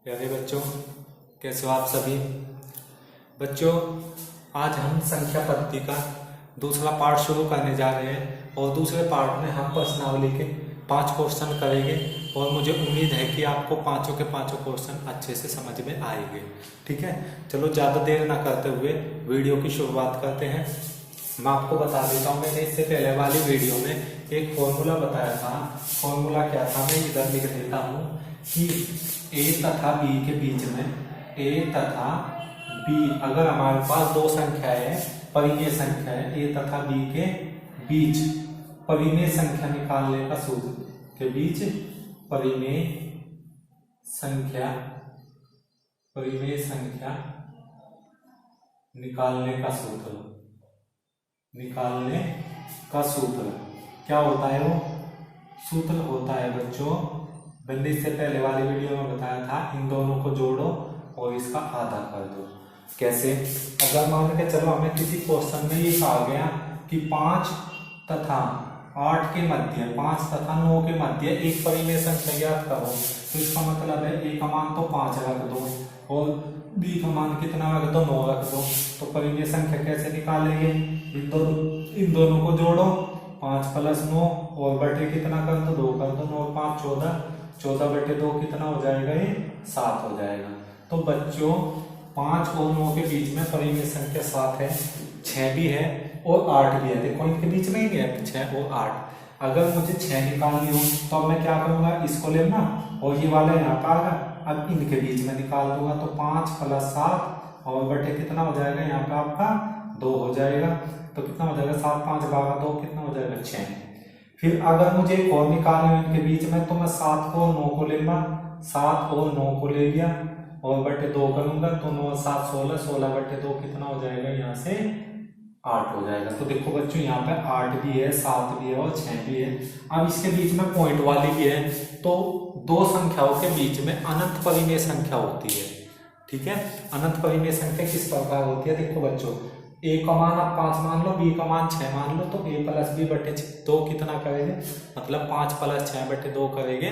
प्यारे बच्चों, कैसे हो आप सभी बच्चों। आज हम संख्या पद्धति का दूसरा पार्ट शुरू करने जा रहे हैं और दूसरे पार्ट में हम प्रश्नावली के 5 क्वेश्चन करेंगे और मुझे उम्मीद है कि आपको पांचों के पांचों क्वेश्चन अच्छे से समझ में आएंगे। ठीक है, चलो ज़्यादा देर ना करते हुए वीडियो की शुरुआत करते हैं। मैं आपको बता देता हूँ, मैंने इससे पहले वाली वीडियो में एक फॉर्मूला बताया था। फॉर्मूला क्या था, मैं इधर लिख देता हूँ कि ए तथा बी के बीच में, ए तथा बी अगर हमारे पास दो संख्याएं है, परिमेय संख्या है, ए तथा बी के बीच परिमेय संख्या निकालने का सूत्र के बीच परिमेय संख्या निकालने का सूत्र क्या होता है? वो सूत्र होता है बच्चों, मैंने इससे पहले वाली वीडियो में बताया था, इन दोनों को जोड़ो और इसका आधा कर दो। कैसे? अगर मान के चलो हमें किसी क्वेश्चन में ये कहा गया कि 5 तथा 8 के मध्य, 5 तथा 9 के मध्य एक परिमेय संख्या ज्ञात करो, तो इसका मतलब है ए का मान तो 5 रख दो और बी का मान कितना रख दो, 9 रख दो। तो परिमेय संख्या कैसे निकालेंगे? इन दोनों को जोड़ो, 5 + 9 और बटे कितना कर दो, 2 कर दो, 9 5 14, 14 बटे 2 कितना हो जाएगा? ये 7 हो जाएगा। तो बच्चों 5 और 9 के बीच में परिमेय संख्या 7 है, 6 भी है और 8 भी है। देखो इनके बीच में ही है 6 और 8। अगर मुझे 6 निकालनी हो तो अब मैं क्या करूंगा, इसको लेना और ये वाला यहाँ का आएगा, अब इनके बीच में निकाल दूंगा। तो 5 + 7 और बटे कितना हो जाएगा, यहाँ पे आपका 2 हो जाएगा। तो कितना हो जाएगा, 7 5 12 2 कितना हो जाएगा, 6। फिर अगर मुझे एक और निकालना है इनके बीच में, तो मैं 7 को 9 को लेना, 7 और 9 को ले लिया और बटे 2 करूंगा, तो 9 7 16, 16 बटे 2 कितना हो जाएगा, यहाँ से 8 हो जाएगा। तो देखो बच्चों यहाँ पे 8 भी है, 7 भी है और 6 भी है। अब इसके बीच में पॉइंट वाली भी है, तो दो संख्याओं के बीच में अनंत परिमेय संख्या होती है। ठीक है, अनंत परिमेय संख्या किस प्रकार होती है? देखो बच्चों, ए का मान आप 5 मान लो, बी का मान 6 मान लो, तो a + b बटे 2 कितना करेंगे, मतलब 5 + 6 बटे 2 करेंगे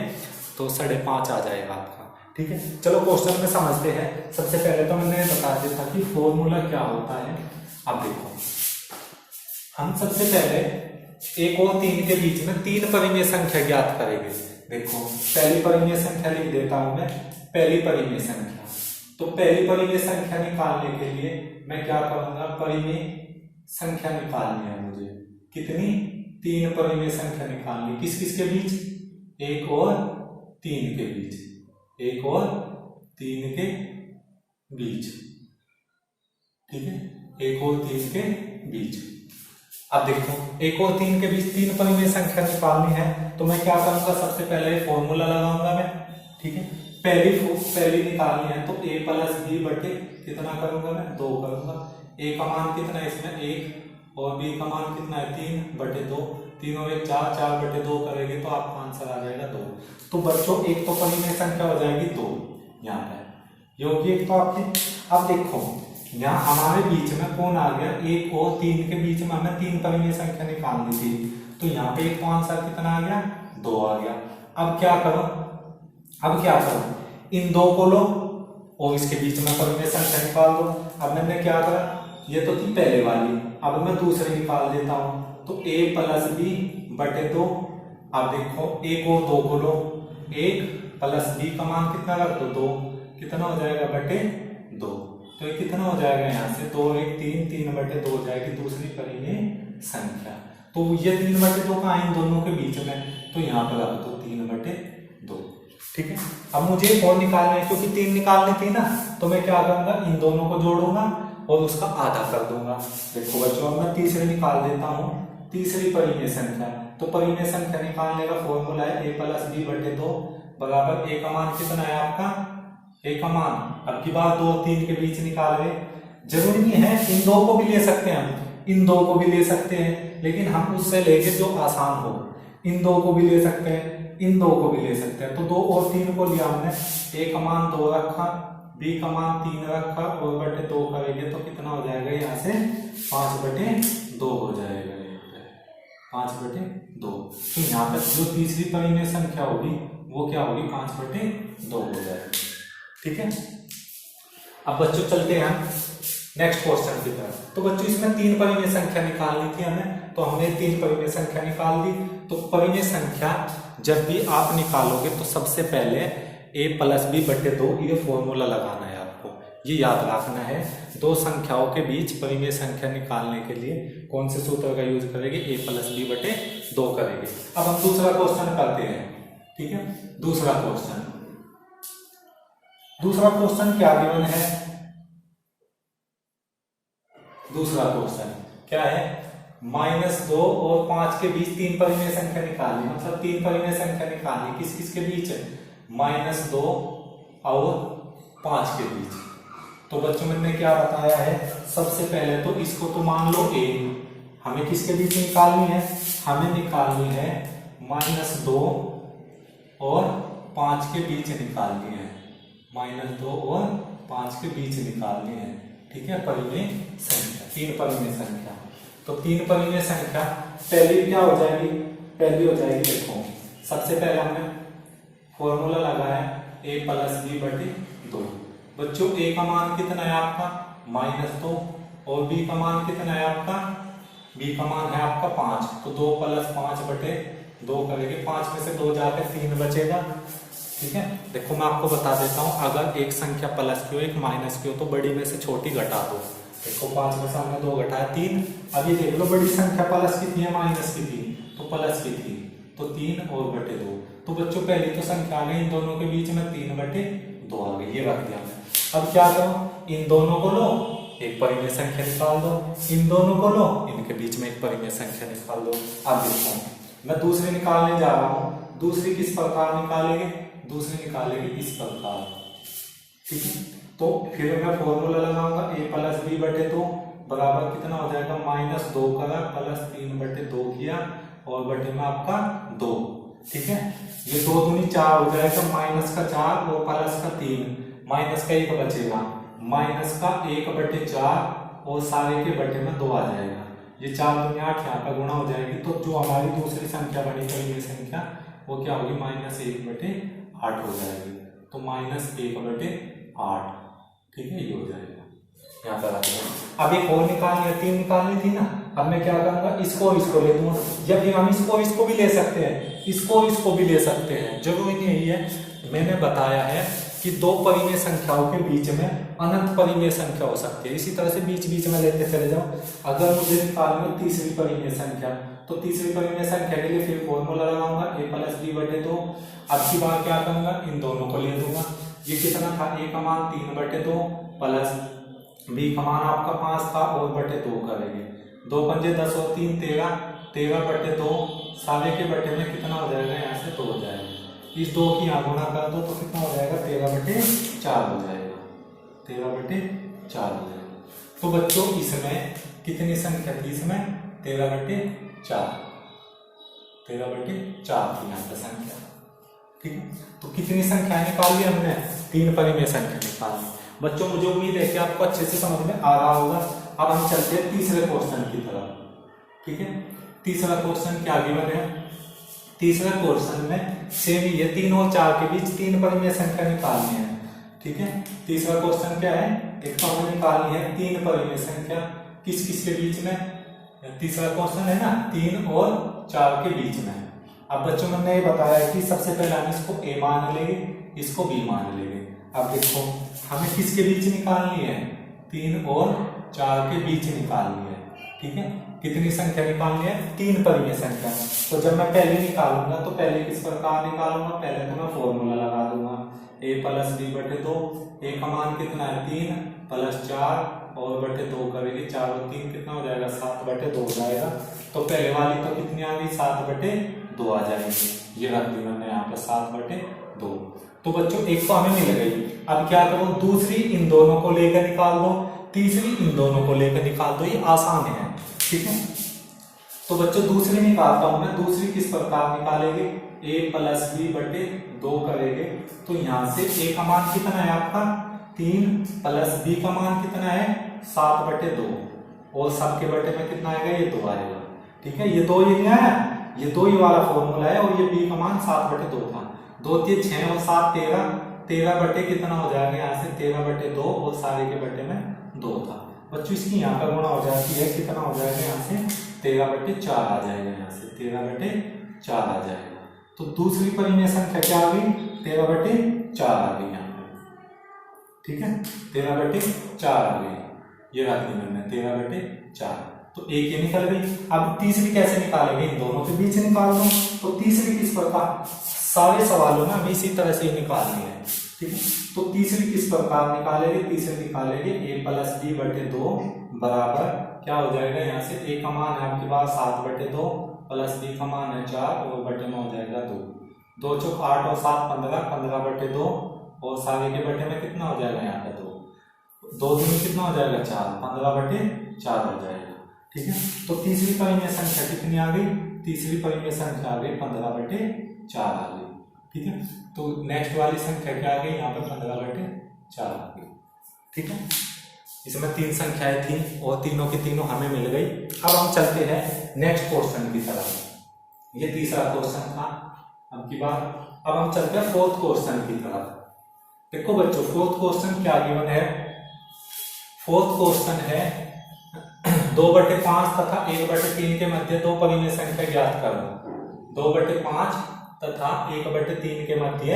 तो 5.5 आ जाएगा आपका। ठीक है, चलो क्वेश्चन में समझते हैं। सबसे पहले तो मैंने बता दिया था कि फॉर्मूला क्या होता है। अब देखो, हम सबसे पहले 1 और 3 के बीच में 3 परिमेय संख्या ज्ञात करेंगे। देखो पहली परिमेय संख्या लिख देता हूं मैं, पहली परिमेय संख्या। तो पहली परिमेय संख्या निकालने के लिए मैं क्या करूंगा, परिमेय संख्या निकालनी है मुझे। कितनी? 3 परिमेय संख्या निकालनी। किस किस के बीच? 1 और 3 के बीच, 1 और 3 के बीच। ठीक है, 1 और 3 के बीच। अब देखो 1 और 3 के बीच 3 परिमेय संख्या निकालनी है, तो मैं क्या करूंगा, सबसे पहले फॉर्मूला लगाऊंगा मैं। ठीक है, पहली निकालनी है तो a + b बटे कितना करूंगा मैं, 2 करूंगा। a का मान कितना है इसमें, 1 और b का मान कितना है, 3 बटे 2, 3 और 1 4, 4 बटे 2 करेंगे तो आपका आंसर आ जाएगा 2। तो बच्चों एक तो परिमेय संख्या हो जाएगी 2 यहाँ पे, योगी एक तो आपकी। अब देखो यहाँ हमारे बीच में कौन आ गया, 1 और 3 के बीच में हमें 3 परिमेय संख्या निकालनी थी, तो यहाँ पे एक तो आंसर कितना आ गया, 2 आ गया। अब क्या करो, इन 2 को लो और इसके बीच में परिमेय संख्या निकाल दो। अब मैंने क्या करा, ये तो थी पहले वाली, अब मैं दूसरी निकाल देता हूं। तो a + b बटे 2। अब देखो 1 और 2 को लो, 1 + b का मान कितना रख दो, 2, कितना हो जाएगा, बटे 2। तो ये कितना हो जाएगा, यहाँ से 2 1 3, 3 बटे 2 हो जाएगी दूसरी परिमेय संख्या। तो ये 3 बटे 2 का इन दोनों के बीच में, तो यहाँ पर रख दो 3 बटे 2। ठीक है, अब मुझे एक और निकालना है, क्योंकि 3 निकालनी थी ना, तो मैं क्या करूंगा, इन दोनों को जोड़ूंगा और उसका आधा कर दूंगा। देखो बच्चों अब मैं तीसरी निकाल देता हूं, तीसरी परिमेय संख्या। तो परिमेय संख्या निकालने का फॉर्मूला है a + b बटे 2 बराबर a का मान कितना है आपका, a का मान अब की बार 2 3 के बीच निकाल रहे। जरूरी नहीं है इन 2 को भी ले सकते हैं, हम इन 2 को भी ले सकते हैं, लेकिन हम उससे लेके जो आसान हो। इन 2 को भी ले सकते हैं, इन 2 को भी ले सकते हैं। तो 2 और 3 को लिया हमने, a का मान 2 रखा, b का मान 3 रखा और बटे 2 करेंगे तो कितना हो जाएगा, यहाँ से 5 बटे 2 हो जाएगा, 5 बटे 2। तो यहाँ पर जो तीसरी परिमेय संख्या होगी वो क्या होगी, 5 बटे 2 हो जाएगी। ठीक है। अब बच्चों चलते हैं हम नेक्स्ट क्वेश्चन की तरफ। तो बच्चों इसमें 3 परिमेय संख्या निकालनी थी हमें, तो हमने 3 परिमेय संख्या निकाल दी। तो परिमेय संख्या जब भी आप निकालोगे तो सबसे पहले a+b/2 ये फॉर्मूला लगाना है आपको, ये याद रखना है। दो संख्याओं के बीच परिमेय संख्या निकालने के लिए कौन से सूत्र का यूज करेंगे, a+b/2 करेंगे। अब हम दूसरा क्वेश्चन करते हैं, ठीक है। दूसरा क्वेश्चन क्या गिवन है, दूसरा क्वेश्चन क्या है, -2 और 5 के बीच 3 परिमेय संख्या निकालनी, मतलब 3 परिमेय संख्या निकालनी किस किस के बीच है, -2 और 5 के बीच। तो बच्चों मैंने क्या बताया है, सबसे पहले तो इसको तो मान लो a, हमें किसके बीच निकालनी है, हमें निकालनी है -2 और 5 के बीच निकालनी है, -2 और 5 के बीच निकालनी है, ठीक है। परिमेय संख्या 3 परिमेय संख्या, तो 3 परिमेय संख्या पहली क्या हो जाएगी, पहली हो जाएगी, देखो सबसे पहले हमने फॉर्मूला लगाया a+b/2। बच्चों a का मान कितना है आपका -2 और b का मान कितना है आपका, b का मान है आपका 5, तो 2 + 5/2 करेंगे, 5 में से 2 जाकर 3 बचेगा, ठीक है। देखो मैं आपको बता देता हूं, अगर एक संख्या प्लस की हो एक माइनस की हो तो बड़ी में से छोटी घटा दो। देखो 5 में से हमने 2 घटाया 3। अब ये देख लो बड़ी संख्या प्लस की थी या माइनस की थी, तो प्लस की थी, तो 3 और बटे 2। तो बच्चों पहली तो संख्या आ गई, इन दोनों के बीच में 3/2 आ गई, ये रख दिया हमने। अब क्या करो, इन दोनों को लो, एक परिमेय संख्या निकाल दो, इन दोनों को लो, इनके बीच में एक परिमेय संख्या निकाल दो। अब देखो मैं दूसरी निकालने जा रहा हूं, दूसरी किस प्रकार निकालेंगे, दूसरी निकालेंगे इस प्रकार, ठीक है। तो फिर मैं फॉर्मूला लगाऊंगा a+b/2 बराबर कितना हो जाएगा, -2 करा +3/2 किया और बटे में आपका 2, ठीक है। ये 2 दूनी 4 हो जाएगा, -4 और +3, माइनस का 1 बचेगा, -1/4 और सारे के बटे में 2 आ जाएगा। ये 4 दूनी 8 यहाँ पर गुणा हो जाएगी, तो जो हमारी दूसरी संख्या बनी परिमेय संख्या वो क्या होगी, -1/8 हो जाएगी, तो -1/8, ठीक है, ये हो जाएगा। यहाँ पर अब एक और निकालनी है, 3 निकालनी थी ना। अब मैं क्या करूंगा, इसको ले दूंगा, या फिर हम इसको भी ले सकते हैं, इसको भी ले सकते हैं, जरूरी नहीं है। मैंने बताया है कि 2 परिमेय संख्याओं के बीच में अनंत परिमेय संख्या हो सकती है, इसी तरह से बीच बीच में लेते चले जाओ। अगर मुझे निकालनी हो तीसरी परिमेय संख्या, तो तीसरी परिमेय संख्या के लिए फिर फॉर्मूला लगाऊंगा a+b/2। अब की बार क्या करूंगा, इन दोनों को ले दूंगा, ये कितना था, a का मान 3/2 प्लस b का मान आपका 5 था और बटे 2 करेंगे, 2 पंजे 10 और 3 13, 13/2 सारे के बटे में कितना हो जाएगा, यहाँ से 2 हो जाएगा। इस 2 की यहाँ गुणा कर दो तो कितना हो जाएगा, 13/4 हो जाएगा, 13/4 हो जाएगा। तो बच्चों इसमें कितनी संख्या थी, इसमें 13/4 थी यहाँ पे संख्या, ठीक है। तो कितनी संख्या निकाली हमने, 3 परिमेय संख्या निकाली। बच्चों मुझे उम्मीद है कि आपको अच्छे से समझ में आ रहा होगा। अब हम चलते हैं तीसरे क्वेश्चन की तरफ, ठीक है। तीसरा क्वेश्चन क्या गिवन है, तीसरा क्वेश्चन में सेम ही है, 3 और 4 के बीच 3 परिमेय संख्या निकालनी है, ठीक है। तीसरा क्वेश्चन क्या है, एक तो हमें निकालनी है 3 परिमेय संख्या किस किस के बीच में, तीसरा क्वेश्चन है ना, 3 और 4 के बीच में। अब बच्चों मैंने ये बताया कि सबसे पहले हम इसको a मान लेंगे, इसको b मान लेंगे। अब देखो हमें किसके बीच निकालनी है, 3 और 4 के बीच निकालनी है, ठीक है। कितनी संख्या निकालनी है, 3 परिमेय संख्या। तो जब मैं पहले निकालूंगा तो पहले किस प्रकार निकालूंगा, पहले तो मैं फॉर्मूला लगा दूंगा a+b/2, a का मान कितना है 3 + 4 और बटे 2 करेंगे, 4 और 3 कितना हो जाएगा, 7/2 हो जाएगा। तो पहले वाली तो कितनी आ गई, 7/2 आ जाएगी, ये रख दी मैंने यहाँ पे 7/2। तो बच्चों एक तो हमें मिल गई। अब क्या करो, दूसरी इन दोनों को लेकर निकाल दो, तीसरी इन दोनों को लेकर निकाल दो, ये आसान है, ठीक है। तो बच्चों दूसरी निकालता हूं मैं, दूसरी किस प्रकार निकालेंगे, a+b/2 करेंगे। तो यहां से a का मान कितना है आपका 3 प्लस b का मान कितना है 7/2 और सबके बटे में कितना आएगा, ये 2 आएगा, ठीक है। ये 2 ये नहीं आया, ये 2 ही वाला फॉर्मूला है और ये b का मान 7/2 था। 2 3 6 और 7 13, 13 बटे कितना हो जाएगा यहाँ से 13 बटे 2 और सारे के बटे में 2 था। बच्चों इसकी यहाँ पर गुणा हो जाती है, कितना हो जाएगा यहाँ से 13 बटे 4 आ जाएगा, यहाँ से 13 बटे 4 आ जाएगा। तो दूसरी परिमेय संख्या क्या आ गई 13 बटे 4 आ गई यहाँ पे, ठीक है 13 बटे 4 आ गई, ये रख दी मैंने 13 बटे 4। तो एक ये निकल गई। अब तीसरी कैसे निकालेंगे, इन दोनों के बीच निकाल दो। तो तीसरी किस प्रकार, सारे सवालों में हमें इसी तरह से ही निकालनी है, ठीक है। तो तीसरी किस प्रकार निकालेंगे, तीसरी निकालेंगे a प्लस बी बटे 2 बराबर क्या हो जाएगा, यहाँ से a का मान है आपके पास 7 बटे 2 प्लस b का मान है 4 और बटे में हो जाएगा 2, 2 चौक 8 और 7 15, 15 बटे 2 और सारे के बटे में कितना हो जाएगा यहाँ पे 2, 2 दूनी कितना हो जाएगा 4, 15 बटे 4 हो जाएगा, ठीक है। तो तीसरी परिमेय संख्या कितनी आ गई, तीसरी परिमेय संख्या आ गई 15 बटे 4 आ गई, ठीक है। तो नेक्स्ट वाली संख्या क्या आ गई यहाँ पर 15 बटे 4 आ गई, ठीक है। इसमें 3 संख्याएं थी और तीनों की तीनों हमें मिल गई। अब हम चलते हैं नेक्स्ट क्वेश्चन की तरफ, ये तीसरा क्वेश्चन था अब की बार। अब हम चलते हैं फोर्थ क्वेश्चन की तरफ। देखो बच्चों फोर्थ क्वेश्चन क्या गिवन है, फोर्थ क्वेश्चन है 2/5 तथा 1/3 के मध्य 2 परिमेय संख्या ज्ञात करो। 2/5 तथा 1/3 के मध्य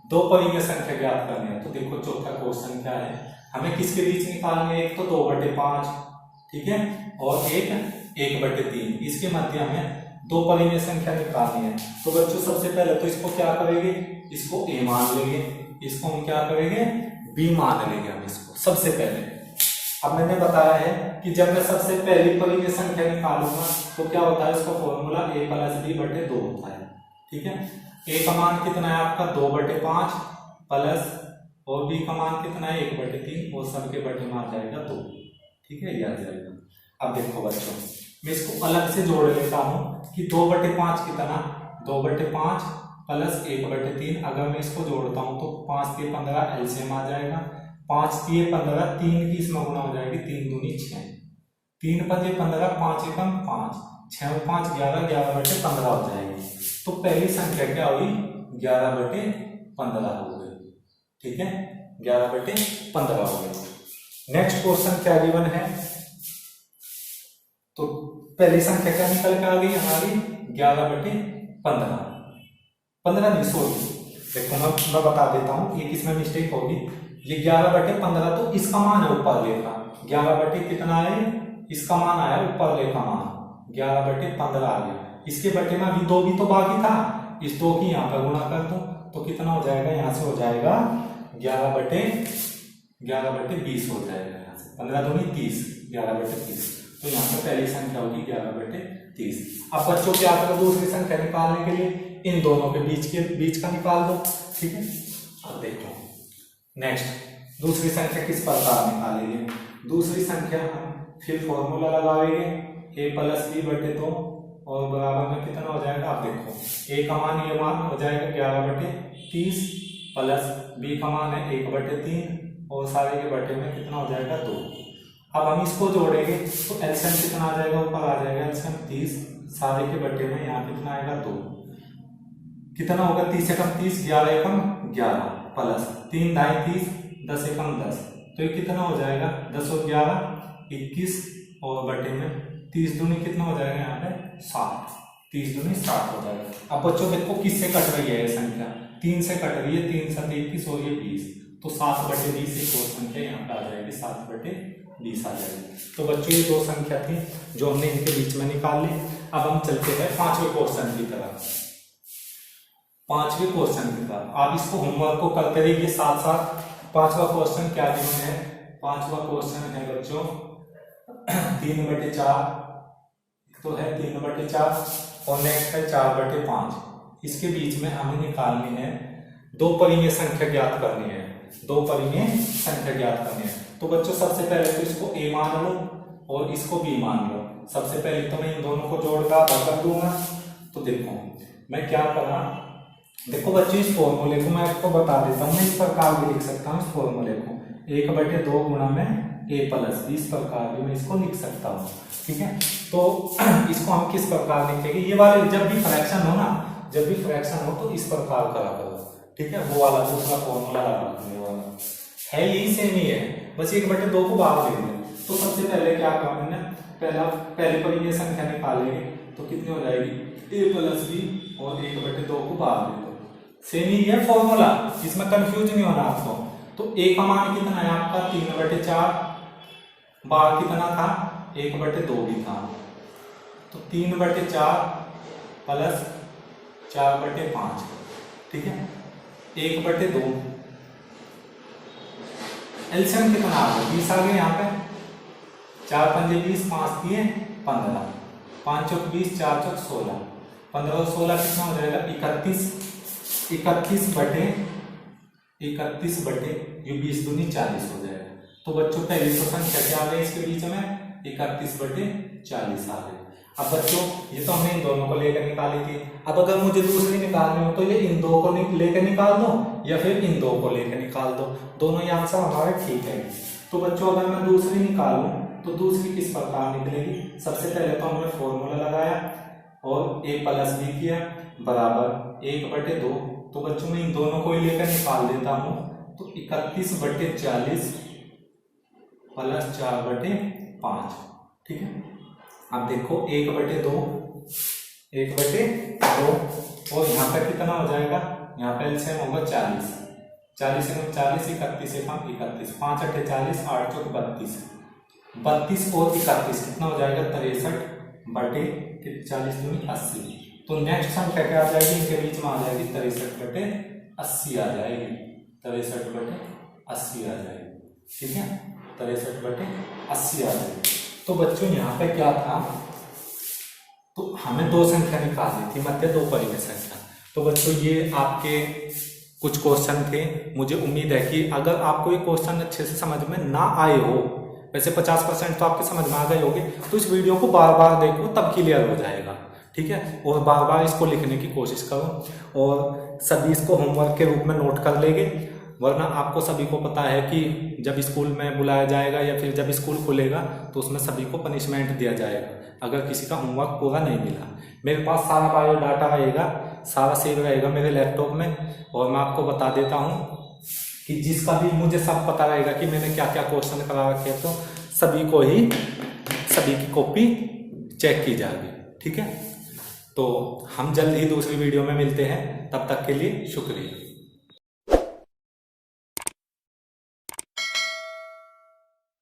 2 परिमेय संख्या ज्ञात करनी है। तो देखो चौथा क्वेश्चन क्या है, हमें किसके बीच निकालनी है, एक तो 2/5, ठीक है, और एक 1/3, इसके मध्य हमें 2 परिमेय संख्या निकालनी है। तो बच्चों सबसे पहले तो इसको क्या करेंगे, इसको a मान लेंगे, इसको हम क्या करेंगे b मान लेंगे हम इसको सबसे पहले। अब मैंने बताया है कि जब मैं सबसे पहली परिमेय संख्या निकालूंगा तो क्या होता है, इसका फॉर्मूला a प्लस b बटे 2 होता है, ठीक है। a का मान कितना है आपका 2/5 प्लस और b का मान कितना है 1/3 और सब के बटे में आ जाएगा 2, ठीक है, ये आ जाएगा। अब देखो बच्चों मैं इसको अलग से जोड़ लेता हूँ कि 2/5 कितना, 2/5 प्लस 1/3, अगर मैं इसको जोड़ता हूँ तो 5 के 15 एलसीएम आ जाएगा, 5 के 15, 3 की इसमें गुणा हो जाएगी, 3 दूनी 6, 3 पंजे 15, 5 एकम 5, 6 5 11, 11/15 हो जाएगी। तो पहली संख्या क्या हुई 11/15 हो गई, ठीक है, 11/15 हो गई। नेक्स्ट क्वेश्चन क्या गिवन है, तो पहली संख्या क्या निकल के आ गई हमारी 11/15, 15 नहीं सॉरी, देखो मैं बता देता हूँ ये किसमें मिस्टेक होगी। ये 11/15 तो इसका मान है ऊपर लेखा, 11 कितना है, इसका मान आया ऊपर लेखा मान 11/15 आ गया, इसके बटे में अभी 2 भी तो बाकी था, इस 2 की यहाँ पर गुणा कर दो तो कितना हो जाएगा, यहाँ से हो जाएगा 11/20 हो जाएगा, यहाँ से 15 दूनी 30, 11/30। तो यहाँ पर पहली संख्या होगी 11/30। अब बच्चों क्या करो, दूसरी संख्या निकालने के लिए इन दोनों के बीच का निकाल दो, ठीक है। अब देखो नेक्स्ट दूसरी संख्या किस प्रकार निकालेंगे, दूसरी संख्या हम फिर फॉर्मूला लगाएंगे a प्लस b बटे 2 और बराबर में कितना हो जाएगा, आप देखो a का मान ये मान हो जाएगा 11/30 प्लस b का मान है 1/3 और सारे के बटे में कितना हो जाएगा 2। अब हम इसको जोड़ेंगे तो एलसीएम कितना आ जाएगा, ऊपर आ जाएगा एलसीएम 30, सारे के बटे में यहाँ कितना आएगा 2, कितना होगा 30 एकम 30, 11 एकम 11 प्लस 3 ढाई 30, 10 एकम 10, तो ये कितना हो जाएगा 10 और 11 21 और बटे में 30 दूनी कितना हो जाएगा यहाँ पे 60, 30 दूनी 60 हो जाएगा। अब बच्चों देखो किससे कट रही है ये संख्या, 3 से कट रही है, 3 7 21 और ये 20, तो 7/20 एक और संख्या यहाँ पे आ जाएगी, 7/20 आ जाएगी। तो बच्चों ये 2 संख्या थी जो हमने इनके बीच में निकाल ली। अब हम चलते हैं 5वें क्वेश्चन की तरफ। 5वें क्वेश्चन की तरफ आप इसको होमवर्क को करते रहिए साथ साथ। 5वां क्वेश्चन क्या गिवन है, 5वां क्वेश्चन है बच्चों 3/4, तो है 3/4 और नेक्स्ट है 4/5। इसके बीच में हमें निकालनी है 2 परिमेय संख्या ज्ञात करनी है, 2 परिमेय संख्या ज्ञात करनी है। तो बच्चों सबसे पहले तो इसको a मान लो और इसको b मान लो। सबसे पहले तो मैं इन दोनों को जोड़कर कर दूंगा। तो देखो मैं क्या करा, देखो बच्चों इस फॉर्मूले को मैं आपको बता देता हूँ, मैं इस प्रकार भी लिख सकता हूँ इस फॉर्मूले को 1/2 गुणा में a प्लस b, इस प्रकार भी मैं इसको लिख सकता हूँ, ठीक है। तो इसको हम किस प्रकार लिखेंगे, ये वाले जब भी फ्रैक्शन हो ना, जब भी फ्रैक्शन हो तो इस प्रकार करा करो, ठीक है, वो वाला दूसरा फॉर्मूला लगा देंगे वाला, है यही सेम ही है, बस 1/2 को बाहर ले लेंगे। तो सबसे पहले क्या करना है, पहले पर ये संख्या निकालेंगे तो कितनी हो जाएगी, a प्लस बी और 1/2 को बाहर ले लो। सेम ही है फॉर्मूला, इसमें कंफ्यूज नहीं होना आपको। तो a का मान कितना है आपका 3/4, बाहर कितना था 1/2 भी था, तो 3/4 प्लस 4/5, ठीक है, 1/2 एलसीएम कितना आ गया 20 आ गया यहाँ पे, 4 पंजे 20, 5 दिए 15, 5 चौक 20, 4 चौक 16, 15 और 16 कितना हो जाएगा 31, 31 बटे ये 20 दूनी 40 हो जाएगा। तो बच्चों पहली तो संख्या क्या आ गई इसके बीच में 31/40 आ गई। अब बच्चों ये तो हमने इन दोनों को लेकर निकाली थी, अब अगर मुझे दूसरी निकालनी हो तो ये इन दो को लेकर निकाल दो या फिर इन दो को लेकर निकाल दो, दोनों ही आंसर हमारे ठीक है। तो बच्चों अगर मैं दूसरी निकालूं तो दूसरी किस प्रकार निकलेगी, सबसे पहले तो हमने फॉर्मूला लगाया और a प्लस बी किया बराबर 1/2। तो बच्चों मैं इन दोनों को ही लेकर निकाल देता हूं, तो 31/40 प्लस 4/5, ठीक है। अब देखो 1/2 और यहाँ पर कितना हो जाएगा, यहाँ पे एलसीएम होगा 40, 40 से 40, 31 से 31, 5 8 40, 8 चौक 32, 32 और 31 कितना हो जाएगा 63/40 दूनी 80। तो नेक्स्ट संख्या क्या आ जाएगी, इनके बीच में आ जाएगी 63/80 आ जाएगी, 63/80 आ जाएगी, ठीक है, 63/80 आ जाएगी। तो बच्चों यहाँ पे क्या था, तो हमें दो संख्या निकालनी थी, मध्य दो परिमेय संख्या। तो बच्चों ये आपके कुछ क्वेश्चन थे, मुझे उम्मीद है कि अगर आपको ये क्वेश्चन अच्छे से समझ में ना आए हो, वैसे 50% तो आपके समझ में आ गए होंगे, तो इस वीडियो को बार बार देखो तब क्लियर हो जाएगा, ठीक है। और बार बार इसको लिखने की कोशिश करो और सभी इसको होमवर्क के रूप में नोट कर लेंगे, वरना आपको सभी को पता है कि जब स्कूल में बुलाया जाएगा या फिर जब स्कूल खुलेगा तो उसमें सभी को पनिशमेंट दिया जाएगा अगर किसी का होमवर्क पूरा नहीं मिला। मेरे पास सारा बायोडाटा रहेगा, सारा सेव रहेगा मेरे लैपटॉप में, और मैं आपको बता देता हूँ कि जिसका भी मुझे सब पता रहेगा कि मैंने क्या क्या क्वेश्चन करा रखे, तो सभी की कॉपी चेक की जाएगी, ठीक है। तो हम जल्द ही दूसरी वीडियो में मिलते हैं, तब तक के लिए शुक्रिया।